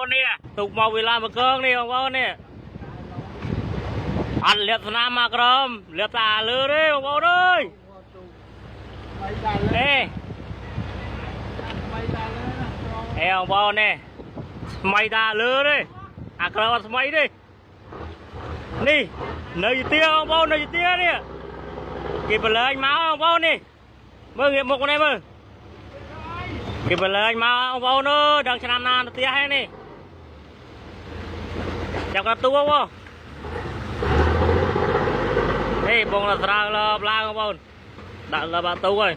nè tục màu vì làm một cơn đi ông bố nè ăn liệt nam mà cơm liệt tà lư đi ông bố ơi ê ê ông bố nè mày tà lư đi à cơm mày đi đi nơi gì tia ông bố nơi gì tia nè kịp lời anh máu ông bố nè mơ nghiệp một con em ơi kịp lời anh máu ông bố nữa đang xem nam tia hay nè chào các tu không đây bông là sao là blang không bông đã là bạn tu rồi